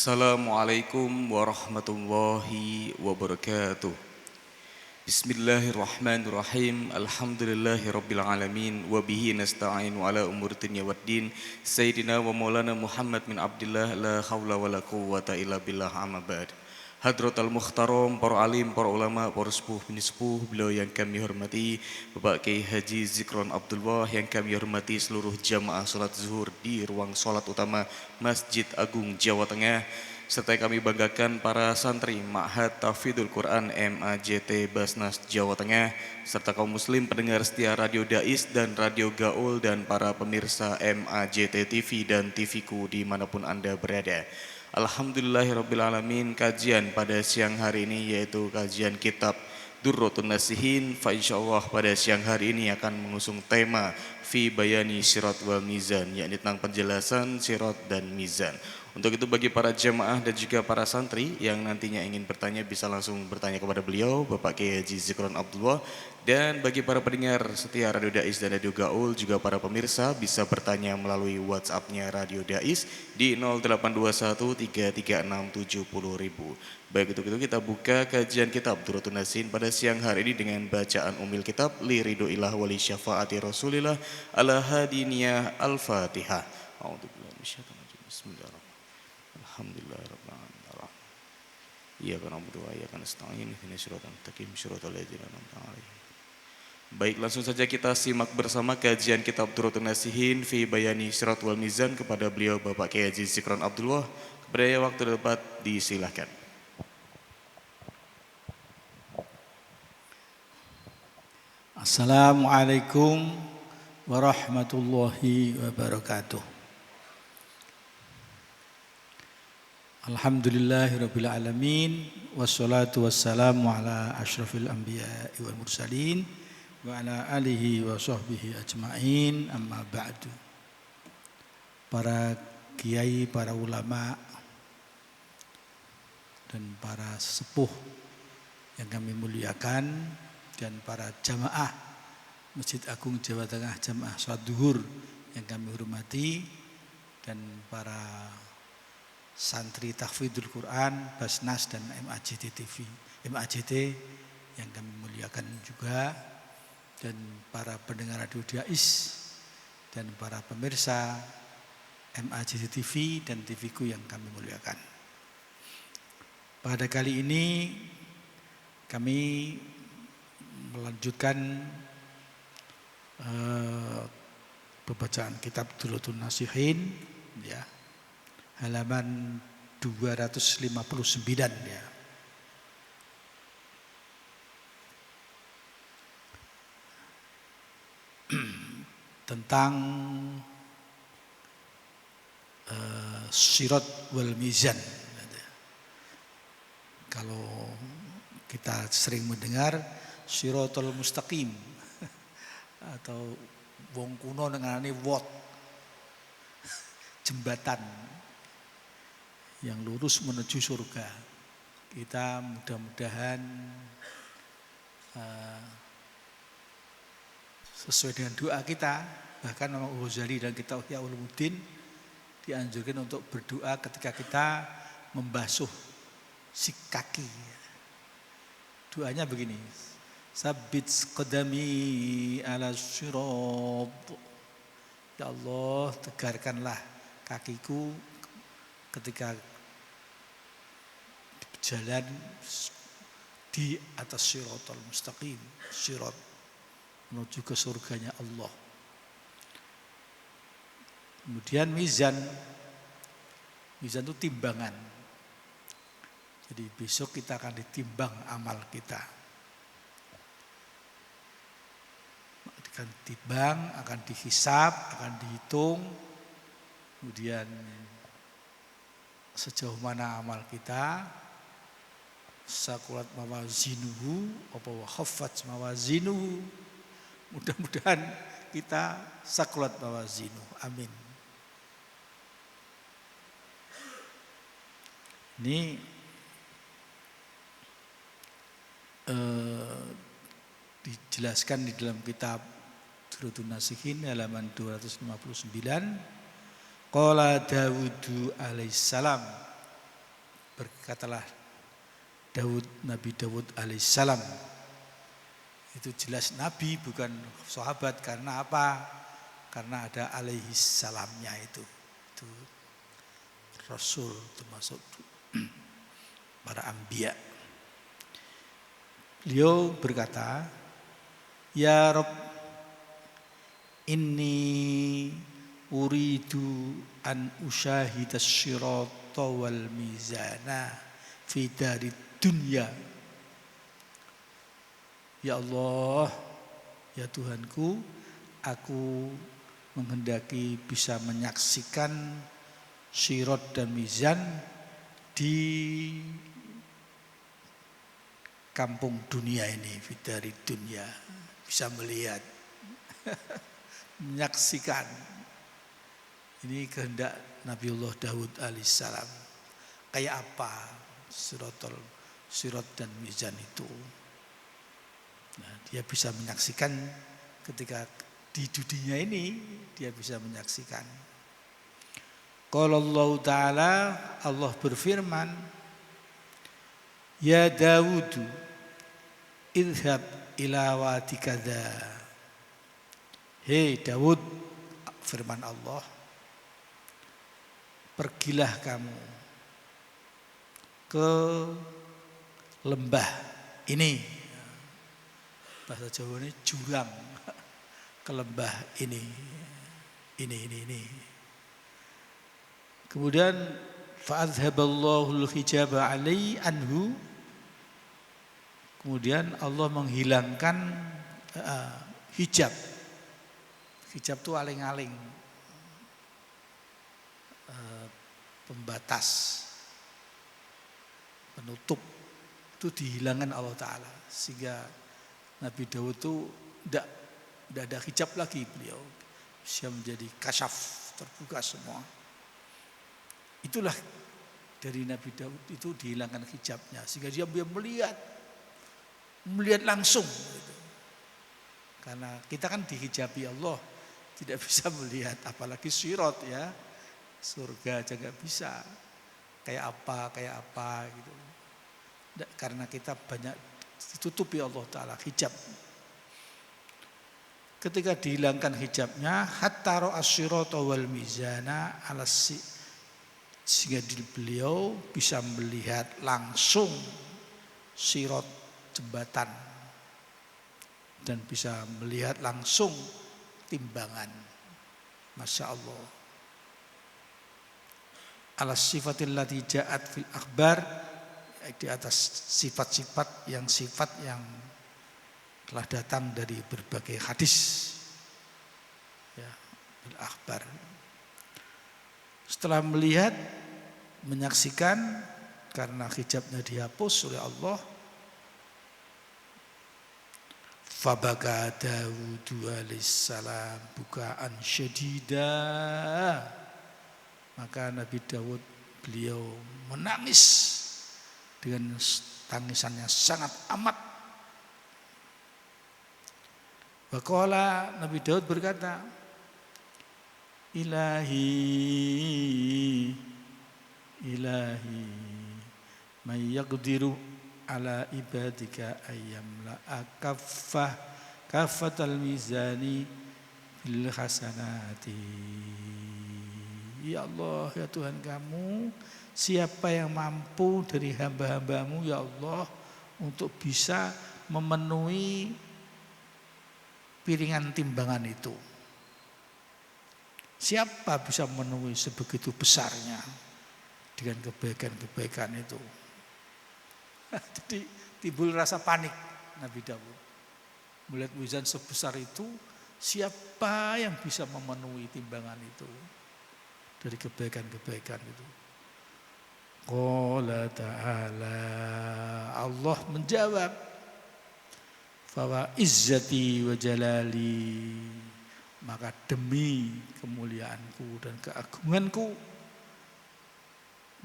Assalamualaikum warahmatullahi wabarakatuh. Bismillahirrahmanirrahim. Alhamdulillahirabbil alamin wa bihi nasta'in ala umuri dunya waddin. Sayyidina wa maulana Muhammad bin Abdullah la haula wala quwwata illa billah amma ba'd. Hadratal Mukhtaram, para alim, para ulama, para sepuh sepuh beliau yang kami hormati, Bapak Kiai Haji Zikron Abdullah yang kami hormati, seluruh jamaah salat zuhur di ruang salat utama Masjid Agung Jawa Tengah, serta kami banggakan para santri Ma'had Tahfidzul Quran MAJT Basnas Jawa Tengah, serta kaum muslim pendengar setia Radio Dais dan Radio Gaul, dan para pemirsa MAJT TV dan TVku dimanapun Anda berada. Alhamdulillahirrabbilalamin, kajian pada siang hari ini yaitu kajian kitab Durratun Nasihin. Insyaallah pada siang hari ini akan mengusung tema Fi Bayani Sirat wal Mizan, yakni tentang penjelasan sirat dan mizan. Untuk itu bagi para jemaah dan juga para santri yang nantinya ingin bertanya bisa langsung bertanya kepada beliau Bapak Kiai Haji Zikron Abdullah. Dan bagi para pendengar setia Radio Dais dan Radio Gaul, juga para pemirsa bisa bertanya melalui WhatsApp-nya Radio Dais di 082133670000. Baik, untuk itu kita buka kajian kitab Durratun Nasihin pada siang hari ini dengan bacaan umil kitab Li Ridhoillah wali syafaati Rasulillah ala hadiniyah al-Fatihah. A'udzubillahi minasyaitonir rajim. Bismillahirrahmanirrahim. Alhamdulillahirabbil alamin. Iyyaka na'budu wa iyyaka nasta'in. Ihdinas siratal mustaqim, siratal ladzina an'amta 'alaihim. Baik, langsung saja kita simak bersama kajian kitab Durratun Nasihin Fi Bayani Sirat wal Mizan kepada beliau Bapak Kiai Haji Zikron Abdullah. Kepada waktu dapat disilahkan. Assalamualaikum warahmatullahi wabarakatuh. Alhamdulillahirabbil alamin, wassalatu wassalamu ala asyrafil anbiya'i wal mursalin wa ala alihi wa sahbihi ajmain, amma ba'du. Para kiai, para ulama dan para sepuh yang kami muliakan, dan para jamaah Masjid Agung Jawa Tengah, jamaah salat zuhur yang kami hormati, dan para santri Tahfidzul Quran Basnas dan MAJT TV, MAJT yang kami muliakan juga, dan para pendengar Radio Dais dan para pemirsa MAJT TV dan TVku yang kami muliakan. Pada kali ini kami melanjutkan pembacaan kitab Durratun Nasihin, ya, halaman 259, ya. Tentang sirat wal mizan. Kalau kita sering mendengar siratal mustaqim atau wong kuno ngenani wot, jembatan yang lurus menuju surga. Kita mudah-mudahan sesuai dengan doa kita, bahkan Imam Ghazali dan kitab Ihya Ulumuddin dianjurkan untuk berdoa ketika kita membasuh si kaki. Doanya begini: Sabbit qadami ala sirat. Ya Allah, tegarkanlah kakiku ketika berjalan di atas siratal mustaqim, sirat menuju ke surganya Allah. Kemudian mizan. Mizan itu timbangan. Jadi besok kita akan ditimbang amal kita. Akan ditimbang, akan dihisab, akan dihitung. Kemudian sejauh mana amal kita, sakulat mawazinuhu apa wa khaffat mawazinuhu. Mudah-mudahan kita sakulat mawazinuhu. Amin. Ini dijelaskan di dalam kitab Durratun Nasihin halaman 259. Qala Dawudu alaihissalam, Berkatalah Daud, Nabi Daud alaihissalam. Itu jelas Nabi bukan sahabat. Karena apa? Karena ada alaihissalamnya itu. Itu Rasul termasuk para anbiya. Beliau berkata, Ya Rabb, inni uridu an usyahidas syirata wal mizana fi darid dunya. Ya Allah, ya Tuhanku, aku menghendaki bisa menyaksikan sirat dan mizan di kampung dunia ini, fi darid dunya, bisa melihat, menyaksikan. Ini kehendak Nabiullah Daud alaihissalam. Kayak apa sirat dan mizan itu? Nah, dia bisa menyaksikan ketika di dunia ini, dia bisa menyaksikan. Qala Allah Ta'ala, Allah berfirman, Ya Dawud, idhab ila wadi kadza. Hei Daud, firman Allah, pergilah kamu ke lembah ini. Bahasa Jawa ini jurang, ke lembah ini. Kemudian fa'adhaballahu al-hijaba alai anhu. Kemudian Allah menghilangkan hijab. Hijab itu aling-aling, pembatas, penutup, itu dihilangkan Allah Ta'ala. Sehingga Nabi Daud itu tidak ada hijab lagi, beliau bisa menjadi kasyaf, terbuka semua. Itulah dari Nabi Daud itu dihilangkan hijabnya, sehingga dia melihat langsung. Karena kita kan dihijabi Allah, tidak bisa melihat, apalagi sirat ya, surga aja nggak bisa. Kayak apa gitu. Karena kita banyak ditutupi Allah Ta'ala hijab. Ketika dihilangkan hijabnya, hatta ra'a sirata wal mizana ala sehingga beliau bisa melihat langsung sirat, jembatan, dan bisa melihat langsung timbangan. Masya Allah. Ala sifatil lati ja'at fil akhbar, di atas sifat-sifat yang telah datang dari berbagai hadis, ya, bil akhbar. Setelah melihat, menyaksikan, karena hijabnya dihapus oleh Allah, fabaka Daud alaihissalam bukaan syadida. Maka Nabi Daud, beliau menangis dengan tangisannya sangat amat. Waqala, Nabi Daud berkata, Ilahi may yaqdiru ala ibadika ayyam la kafatal mizani bil hasanati. Ya Allah, ya Tuhan kamu, siapa yang mampu dari hamba-hambamu ya Allah untuk bisa memenuhi piringan timbangan itu? Siapa bisa memenuhi sebegitu besarnya dengan kebaikan-kebaikan itu? Jadi timbul rasa panik Nabi Daud. Melihat mizan sebesar itu, siapa yang bisa memenuhi timbangan itu dari kebaikan-kebaikan itu? Qala ta'ala, Allah menjawab, Fawa izzati wa jalali, maka demi kemuliaanku dan keagunganku,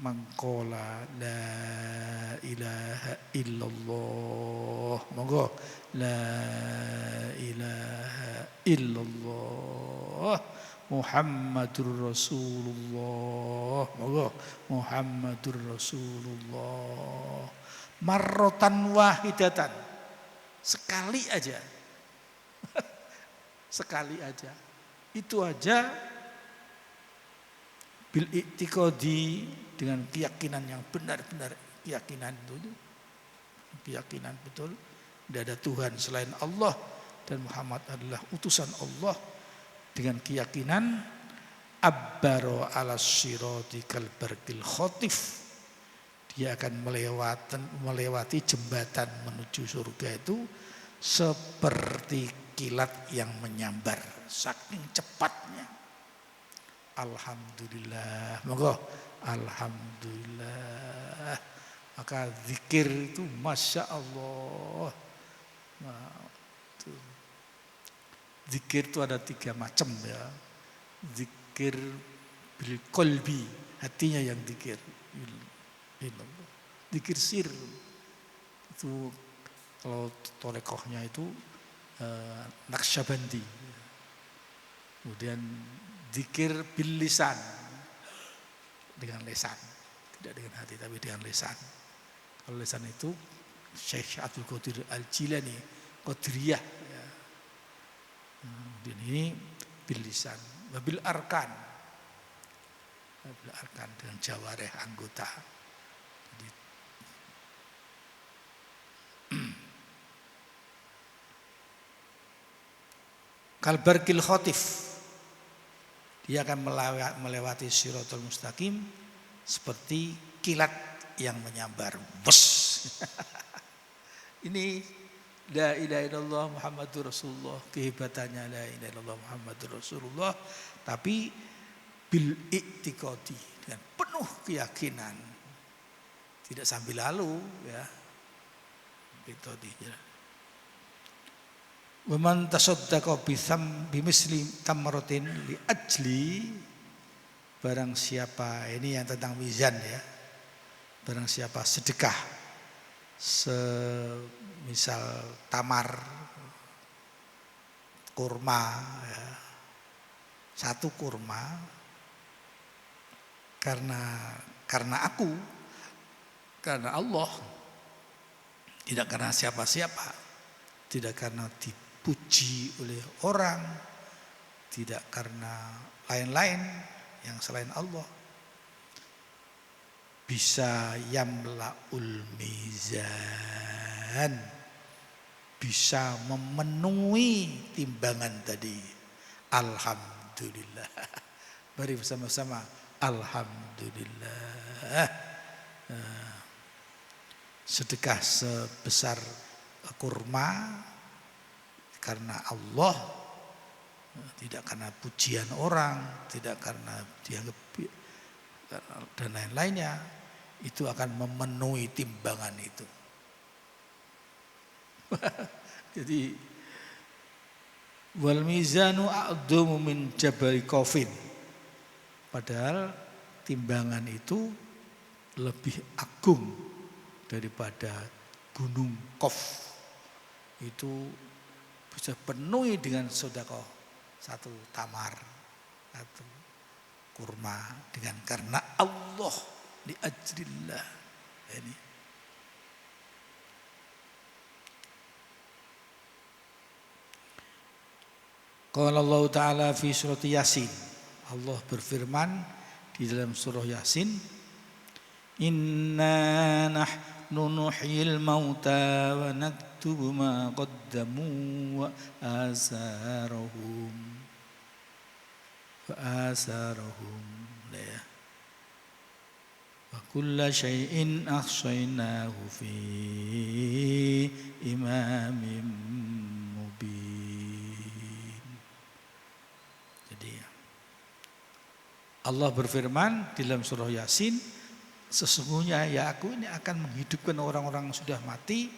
mangkola la ilaha illallah, monggo la ilaha illallah. Muhammadur Rasulullah. Monggo Muhammadur Rasulullah. Marrotan wahidatan. Sekali aja. Sekali aja. Itu aja bil i'tiqadi, dengan keyakinan yang benar-benar, keyakinan itu keyakinan betul tidak ada Tuhan selain Allah dan Muhammad adalah utusan Allah, dengan keyakinan abbaro ala sirati kal barqil khotif, dia akan melewati jembatan menuju surga itu seperti kilat yang menyambar, saking cepatnya. Alhamdulillah, monggo alhamdulillah. Maka zikir itu masya Allah. Nah, itu. Zikir itu ada 3 macam ya. Zikir bil qalbi, hatinya yang zikir. Zikir sir itu kalau torekohnya itu Naqsyabandi. Kemudian zikir bil lisan, dengan lisan, tidak dengan hati tapi dengan lisan. Kalau lisan itu Syekh Abdul Qadir Al-Jilani, Qadiriyah ya. Dan ini bil lisan, bil arkan. Bil arkan dengan jawareh anggota. Jadi, kalbarkil khotif, dia akan melewati siratul mustaqim seperti kilat yang menyambar. Bus. Ini la ilaha illallah Muhammadur Rasulullah, kehebatannya la ilaha illallah Muhammadur Rasulullah, tapi bil i'tiqadi, dengan penuh keyakinan, tidak sambil lalu ya. I'tiqadi ya. Wa man tasaddaqa bimisli tamratin li ajli, barang siapa, ini yang tentang mizan ya, barang siapa sedekah semisal tamar kurma ya, 1 kurma karena aku, karena Allah, tidak karena siapa-siapa, tidak karena dipuji oleh orang, tidak karena lain-lain yang selain Allah, bisa yamlaul mizan, bisa memenuhi timbangan tadi. Alhamdulillah. Mari bersama-sama alhamdulillah. Sedekah sebesar kurma karena Allah, tidak karena pujian orang, tidak karena dianggap dan lain-lainnya, itu akan memenuhi timbangan itu. Jadi wal mizanu a'dhamu min jabal Qafin, padahal timbangan itu lebih agung daripada gunung Qaf. Itu bisa penuhi dengan sedekah 1 tamar, 1 kurma, dengan karena Allah, li ajrillah. Ini qala Allah Ta'ala fi surat Yasin, Allah berfirman di dalam surah Yasin, inna nahnu nuhyil mauta wa naktubu ma qaddamu wa asarahum ya. Wa kulla syai'in ahsaynahu fi imamin mubin. Jadi Allah berfirman di dalam surah Yasin, sesungguhnya ya aku ini akan menghidupkan orang-orang yang sudah mati,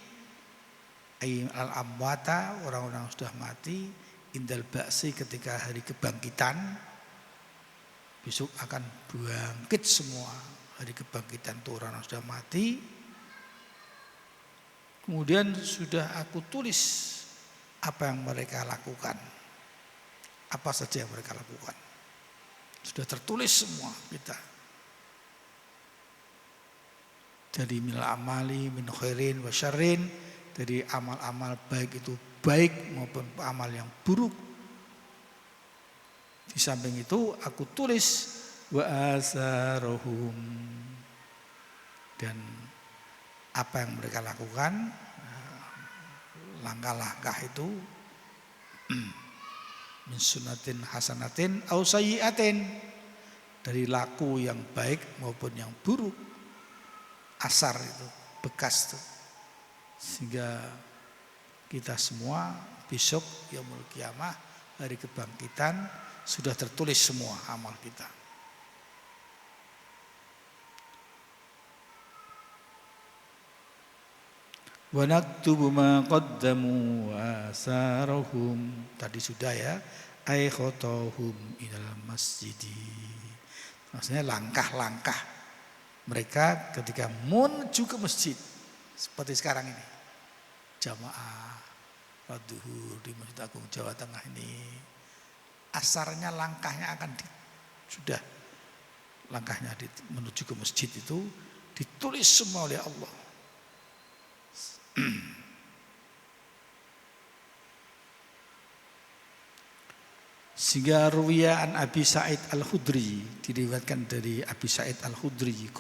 al-amwata, orang-orang yang sudah mati, indal ba'si, ketika hari kebangkitan. Besok akan bangkit semua, hari kebangkitan itu orang yang sudah mati. Kemudian sudah aku tulis apa yang mereka lakukan apa saja yang mereka lakukan. Sudah tertulis semua kita. Dari minal amali min khairin wa syarrin, dari amal-amal baik itu baik maupun amal yang buruk. Di samping itu aku tulis wa asarohum, dan apa yang mereka lakukan, langkah-langkah itu min sunatin hasanatin au sayyiatin, dari laku yang baik maupun yang buruk. Asar itu, bekas itu. Sehingga kita semua besok yaumul qiyamah, hari kebangkitan, sudah tertulis semua amal kita. Wa naktubu ma qaddamu wa asarahum, tadi sudah ya, ay khotohum ilal masjidi. Maksudnya langkah-langkah mereka ketika menuju ke masjid, seperti sekarang ini jamaah salat zuhur di Masjid Agung Jawa Tengah ini, asarnya langkahnya akan sudah langkahnya menuju ke masjid itu ditulis semua oleh Allah. Sehingga ruwiya an Abi Sa'id Al-Khudri, diriwayatkan dari Abi Sa'id Al-Khudri,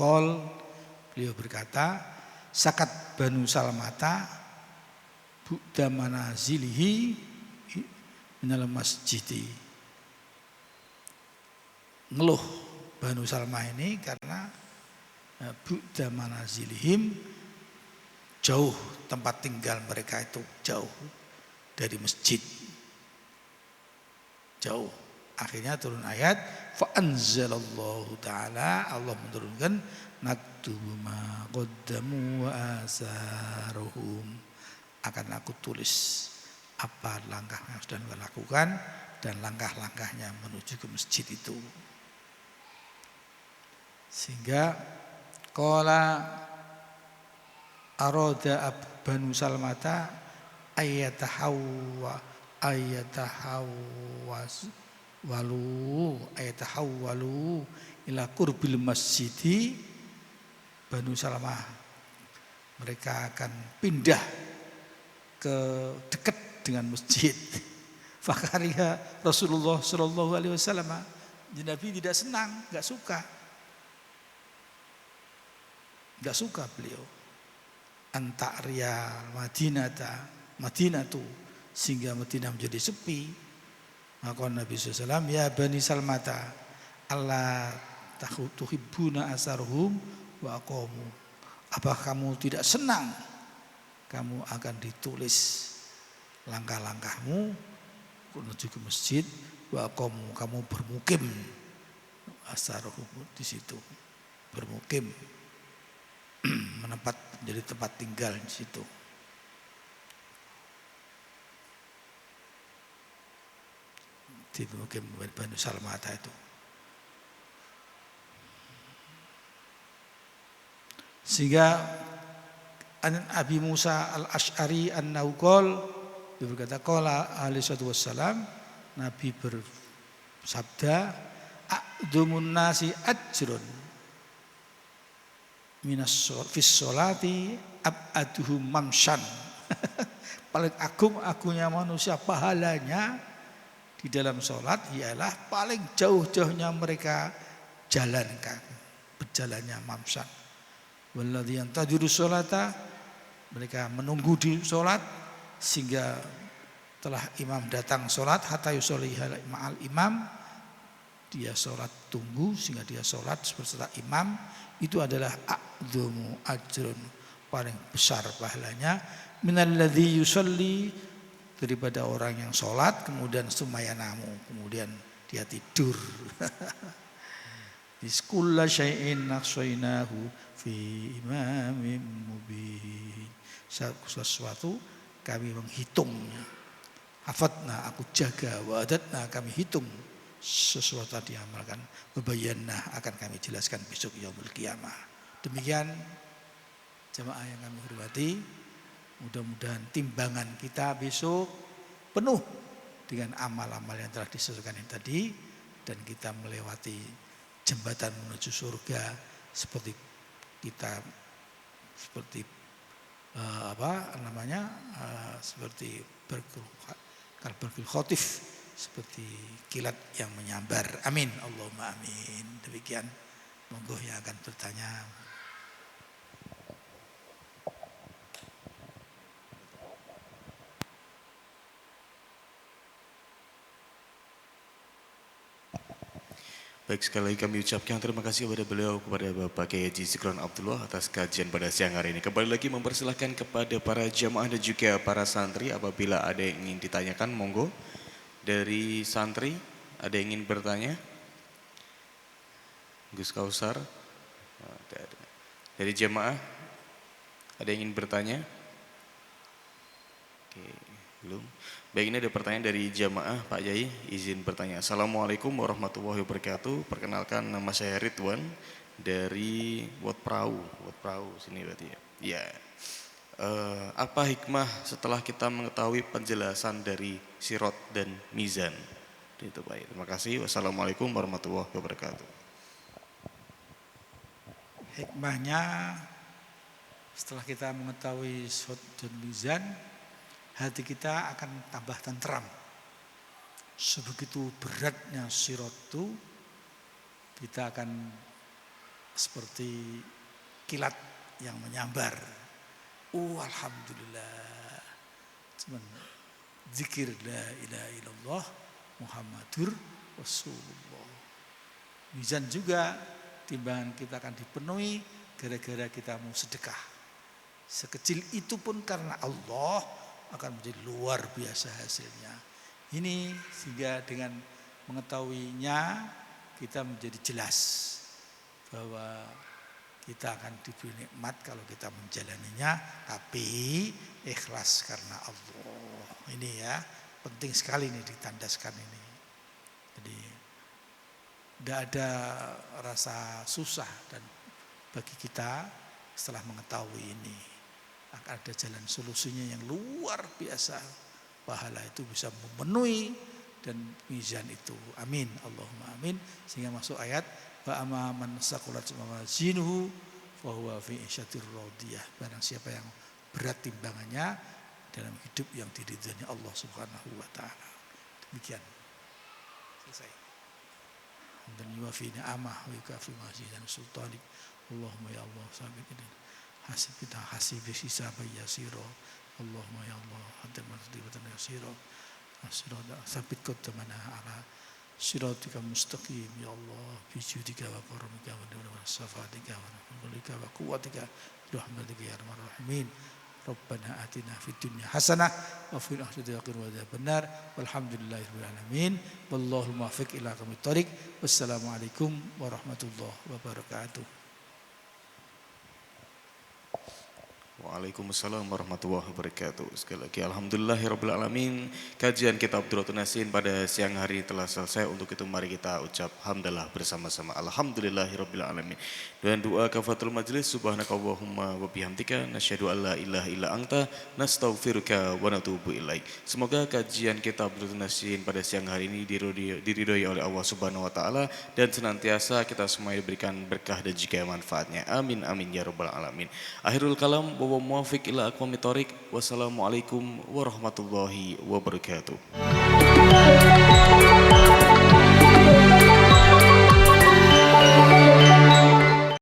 beliau berkata, sakat Banu Salamata bu'da manazilihi minal masjidi. Ngeluh Banu Salamah ini karena bu'da manazilihim, jauh tempat tinggal mereka itu jauh dari masjid. Jauh. Akhirnya turun ayat fa anzalallahu ta'ala, Allah menurunkan naktubu ma qaddamu wa asaruhum, akan aku tulis apa langkah yang sudah mereka lakukan dan langkah-langkahnya menuju ke masjid itu. Sehingga qala arada Banu Salmata ayatahawwalu ila qurbil masjidi. Banu Salamah mereka akan pindah ke dekat dengan masjid. Fakariha Rasulullah sallallahu alaihi wasallam, Nabi tidak senang, enggak suka beliau. Anta'riya Madinatu, sehingga Madinah menjadi sepi. Maka Nabi SAW, ya Bani Salmata, Allah tuhibbuna asarhum wa aqamu. Apa kamu tidak senang kamu akan ditulis langkah-langkahmu menuju ke masjid, wa aqamu, kamu bermukim, asarhum di situ bermukim, menetap menjadi tempat tinggal di situ. Di mukim Banu Salmata itu. Sehingga Abi Musa Al-Asy'ari annahu qala, dia berkata qala alaihi wassalam, Nabi bersabda, a'dzumun nasi ajrun minas fis sholati ab'aduhum mamshan. Paling agungnya manusia pahalanya di dalam sholat ialah paling jauh-jauhnya mereka jalan kaki, berjalannya mamsan. Walladzi yantajiru sholata, mereka menunggu di sholat sehingga telah imam datang sholat hatta yusolliha ma'al imam, dia sholat tunggu sehingga dia sholat beserta imam. Itu adalah a'dzumu ajrun, paling besar pahalanya minalladzi yusolli, daripada orang yang sholat kemudian sumayanamu, kemudian dia tidur. Biskulla syai'in naqshainahu fi imamin mubin. Sesuatu kami menghitungnya. Hafadna, aku jaga, wa adatna, kami hitung sesuatu yang diamalkan, wabayyana, akan kami jelaskan besok yaumul qiyamah. Demikian jemaah yang kami hormati, mudah-mudahan timbangan kita besok penuh dengan amal-amal yang telah disesuaikan yang tadi, dan kita melewati jembatan menuju surga seperti kita seperti seperti berkil khotif, seperti kilat yang menyambar. Amin, Allahumma amin. Demikian, monggo yang akan bertanya. Baik, sekali lagi kami ucapkan terima kasih kepada beliau, kepada Bapak Kiai Haji Zikron Abdullah atas kajian pada siang hari ini. Kembali lagi mempersilahkan kepada para jamaah dan juga para santri apabila ada yang ingin ditanyakan, monggo. Dari santri, ada yang ingin bertanya? Gus Kausar? Dari jamaah, ada yang ingin bertanya? Oke, belum. Baik, ini ada pertanyaan dari jamaah, Pak Yai, izin bertanya. Assalamualaikum warahmatullahi wabarakatuh. Perkenalkan, nama saya Ridwan dari Wat Perahu sini berarti ya. Ya. Apa hikmah setelah kita mengetahui penjelasan dari Sirot dan Mizan? Itu Pak. Terima kasih. Wassalamualaikum warahmatullahi wabarakatuh. Hikmahnya setelah kita mengetahui Sirot dan Mizan, hati kita akan tambah tentram. Sebegitu beratnya sirat itu, kita akan seperti kilat yang menyambar. Alhamdulillah. Cuman zikir la ilaha illallah Muhammadur Rasulullah. Mizan juga, timbangan kita akan dipenuhi gara-gara kita mau sedekah. Sekecil itu pun karena Allah akan menjadi luar biasa hasilnya. Ini sehingga dengan mengetahuinya kita menjadi jelas bahwa kita akan diberi nikmat kalau kita menjalaninya, tapi ikhlas karena Allah. Ini ya, penting sekali ini ditandaskan ini. Jadi tidak ada rasa susah dan bagi kita setelah mengetahui ini. Akan ada jalan solusinya yang luar biasa. Pahala itu bisa memenuhi dan mizan itu. Amin, Allahumma amin. Sehingga masuk ayat wa amma man saqulat mawazinuhu fa huwa fi 'isyatir radiyah. Barang siapa yang berat timbangannya dalam hidup yang diridhai Allah Subhanahu wa taala. Demikian. Selesai. Dan yuwafi ni'amah wa yukafi mazidan sultanik. Allahumma ya Allah sabit ini. Hasib kita hasib hisab yasiro. Allahumma ya Allah hadir masdibatan yasiro. Asirada sabit qaddamana ala siratika mustaqim ya Allah bijudika wa karamika wa safatika wa nafika wa quwwatika rahmatika ya arhamar rahimin. Rabbana atina fid dunya hasanah wa fil akhirati hasanah wa adzabannar. Walhamdulillahirabbil alamin. Wallahu muwaffiq ila aqwamit thoriq. Wassalamualaikum warahmatullahi wabarakatuh. Waalaikumsalam warahmatullahi wabarakatuh. Sekali lagi alhamdulillahirabbil alamin. Kajian kitab Durratun Nasin pada siang hari telah selesai. Untuk itu mari kita ucap hamdalah bersama-sama. Alhamdulillahirabbil alamin. Dan doa kafatul majlis, subhanakallahumma wa bihamdika nasyhadu an la ilaha illa anta nastaghfiruka wa natubu ilaik. Semoga kajian kitab Durratun Nasin pada siang hari ini diridhoi oleh Allah Subhanahu wa taala dan senantiasa kita semua diberikan berkah dan juga manfaatnya. Amin amin ya rabbal alamin. Akhirul kalam wa muwaffiq ila aqwamit thoriq. Wassalamualaikum warahmatullahi wabarakatuh.